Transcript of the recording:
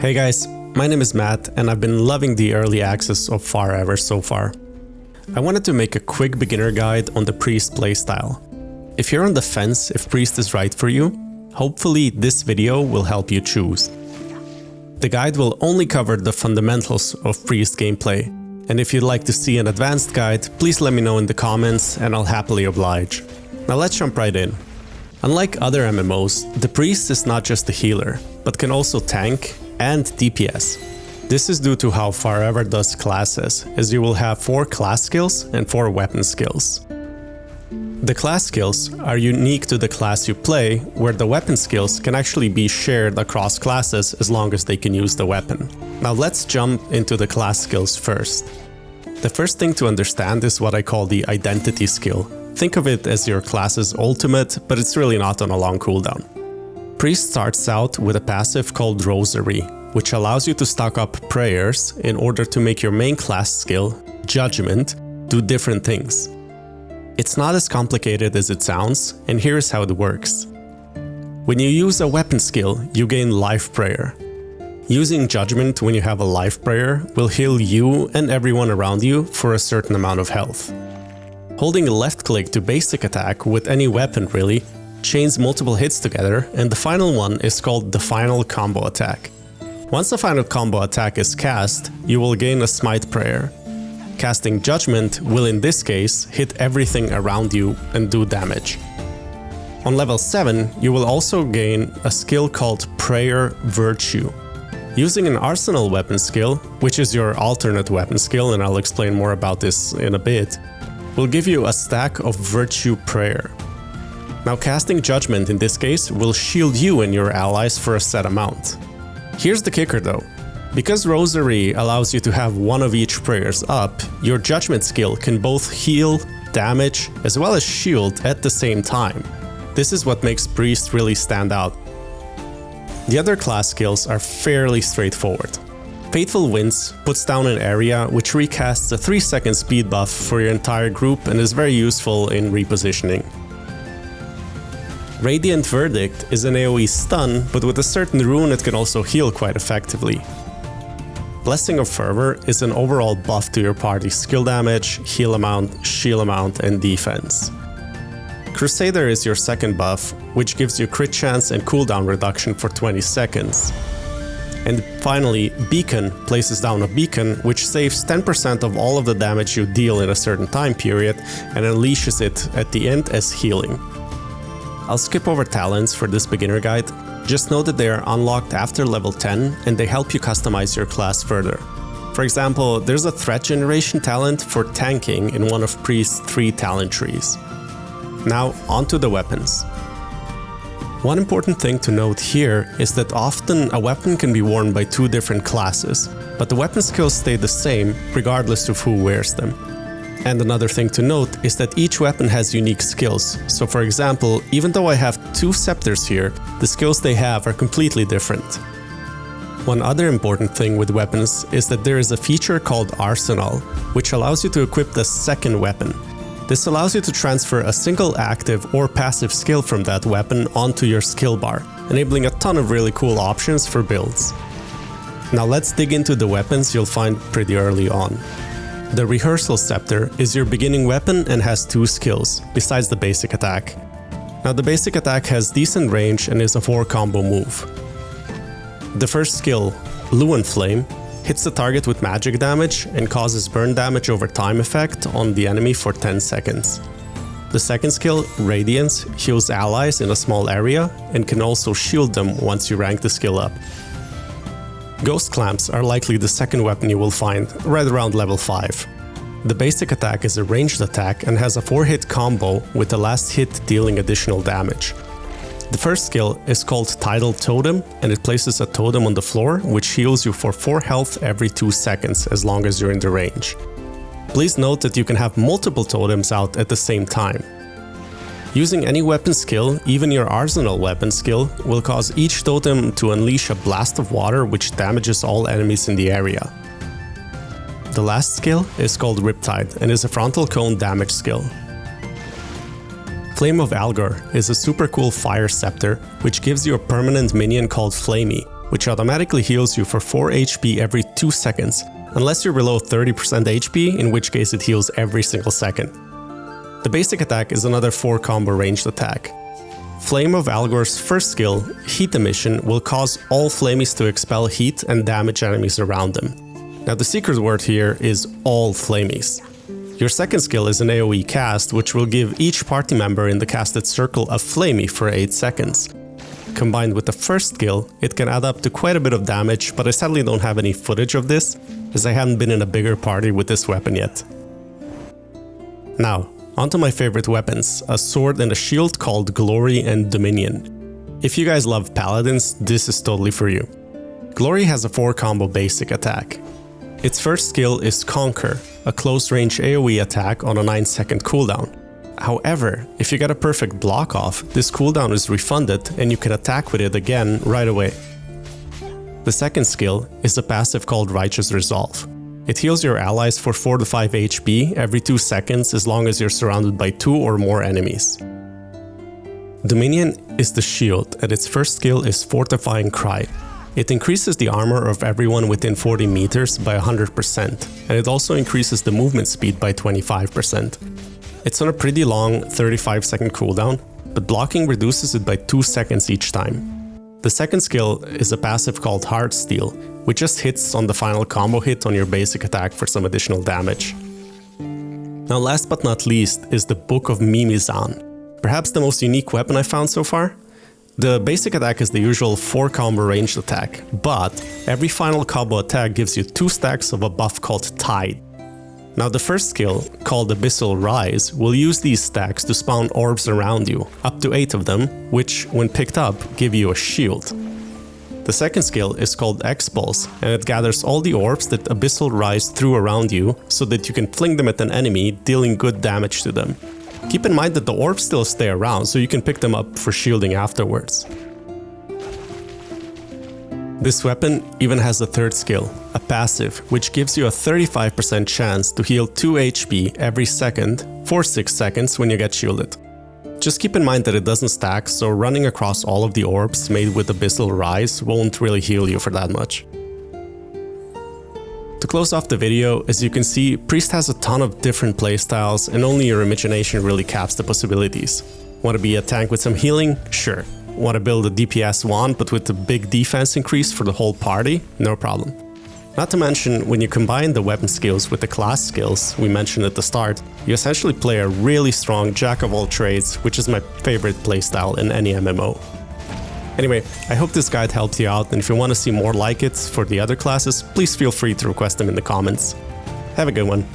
Hey guys, my name is Matt and I've been loving the early access of Farever so far. I wanted to make a quick beginner guide on the Priest playstyle. If you're on the fence if Priest is right for you, hopefully this video will help you choose. The guide will only cover the fundamentals of Priest gameplay, and if you'd like to see an advanced guide, please let me know in the comments and I'll happily oblige. Now let's jump right in. Unlike other MMOs, the Priest is not just a healer, but can also tank and DPS. This is due to how Farever does classes, as you will have 4 class skills and 4 weapon skills. The class skills are unique to the class you play, where the weapon skills can actually be shared across classes as long as they can use the weapon. Now let's jump into the class skills first. The first thing to understand is what I call the identity skill. Think of it as your class's ultimate, but it's really not on a long cooldown. Priest starts out with a passive called Rosary, which allows you to stock up prayers in order to make your main class skill, Judgement, do different things. It's not as complicated as it sounds, and here's how it works. When you use a weapon skill, you gain life prayer. Using Judgement when you have a life prayer will heal you and everyone around you for a certain amount of health. Holding a left click to basic attack with any weapon really chains multiple hits together, and the final one is called the final combo attack. Once the final combo attack is cast, you will gain a smite prayer. Casting Judgement will in this case hit everything around you and do damage. On level 7, you will also gain a skill called Prayer Virtue. Using an arsenal weapon skill, which is your alternate weapon skill, and I'll explain more about this in a bit, will give you a stack of Virtue Prayer. Now casting Judgement in this case will shield you and your allies for a set amount. Here's the kicker though. Because Rosary allows you to have one of each prayers up, your Judgement skill can both heal, damage, as well as shield at the same time. This is what makes Priest really stand out. The other class skills are fairly straightforward. Faithful Winds puts down an area which recasts a 3-second speed buff for your entire group and is very useful in repositioning. Radiant Verdict is an AoE stun, but with a certain rune it can also heal quite effectively. Blessing of Fervor is an overall buff to your party's skill damage, heal amount, shield amount, and defense. Crusader is your second buff, which gives you crit chance and cooldown reduction for 20 seconds. And finally, Beacon places down a beacon which saves 10% of all of the damage you deal in a certain time period and unleashes it at the end as healing. I'll skip over talents for this beginner guide. Just know that they are unlocked after level 10 and they help you customize your class further. For example, there's a threat generation talent for tanking in one of Priest's 3 talent trees. Now onto the weapons. One important thing to note here is that often a weapon can be worn by 2 different classes, but the weapon skills stay the same regardless of who wears them. And another thing to note is that each weapon has unique skills, so for example, even though I have 2 scepters here, the skills they have are completely different. One other important thing with weapons is that there is a feature called Arsenal, which allows you to equip the second weapon. This allows you to transfer a single active or passive skill from that weapon onto your skill bar, enabling a ton of really cool options for builds. Now let's dig into the weapons you'll find pretty early on. The Rehearsal Scepter is your beginning weapon and has 2 skills, besides the basic attack. Now the basic attack has decent range and is a 4 combo move. The first skill, Luan Flame, hits the target with magic damage and causes burn damage over time effect on the enemy for 10 seconds. The second skill, Radiance, heals allies in a small area and can also shield them once you rank the skill up. Ghost Clams are likely the second weapon you will find, right around level 5. The basic attack is a ranged attack and has a 4-hit combo with the last hit dealing additional damage. The first skill is called Tidal Totem and it places a totem on the floor which heals you for 4 health every 2 seconds as long as you're in the range. Please note that you can have multiple totems out at the same time. Using any weapon skill, even your arsenal weapon skill, will cause each totem to unleash a blast of water which damages all enemies in the area. The last skill is called Riptide and is a frontal cone damage skill. Flame of Algor is a super cool fire scepter which gives you a permanent minion called Flamey, which automatically heals you for 4 HP every 2 seconds, unless you're below 30% HP, in which case it heals every single second. The basic attack is another 4 combo ranged attack. Flame of Algor's first skill, Heat Emission, will cause all flamies to expel heat and damage enemies around them. Now the secret word here is all flamies. Your second skill is an AoE cast, which will give each party member in the casted circle a flamey for 8 seconds. Combined with the first skill, it can add up to quite a bit of damage, but I sadly don't have any footage of this, as I haven't been in a bigger party with this weapon yet. Now, onto my favorite weapons, a sword and a shield called Glory and Dominion. If you guys love Paladins, this is totally for you. Glory has a 4 combo basic attack. Its first skill is Conquer, a close-range AoE attack on a 9-second cooldown. However, if you get a perfect block off, this cooldown is refunded and you can attack with it again right away. The second skill is a passive called Righteous Resolve. It heals your allies for 4 to 5 HP every 2 seconds as long as you're surrounded by 2 or more enemies. Dominion is the shield, and its first skill is Fortifying Cry. It increases the armor of everyone within 40 meters by 100%, and it also increases the movement speed by 25%. It's on a pretty long 35-second cooldown, but blocking reduces it by 2 seconds each time. The second skill is a passive called Heartsteel, which just hits on the final combo hit on your basic attack for some additional damage. Now last but not least is the Book of Mimizan, perhaps the most unique weapon I found so far. The basic attack is the usual 4 combo ranged attack, but every final combo attack gives you 2 stacks of a buff called Tide. Now the first skill, called Abyssal Rise, will use these stacks to spawn orbs around you, up to 8 of them, which, when picked up, give you a shield. The second skill is called Expulse, and it gathers all the orbs that Abyssal Rise threw around you, so that you can fling them at an enemy, dealing good damage to them. Keep in mind that the orbs still stay around, so you can pick them up for shielding afterwards. This weapon even has a third skill, a passive, which gives you a 35% chance to heal 2 HP every second for 6 seconds when you get shielded. Just keep in mind that it doesn't stack, so running across all of the orbs made with Abyssal Rise won't really heal you for that much. To close off the video, as you can see, Priest has a ton of different playstyles and only your imagination really caps the possibilities. Want to be a tank with some healing? Sure. Want to build a DPS wand but with a big defense increase for the whole party? No problem. Not to mention, when you combine the weapon skills with the class skills we mentioned at the start, you essentially play a really strong jack of all trades, which is my favorite playstyle in any MMO. Anyway, I hope this guide helped you out, and if you want to see more like it for the other classes, please feel free to request them in the comments. Have a good one.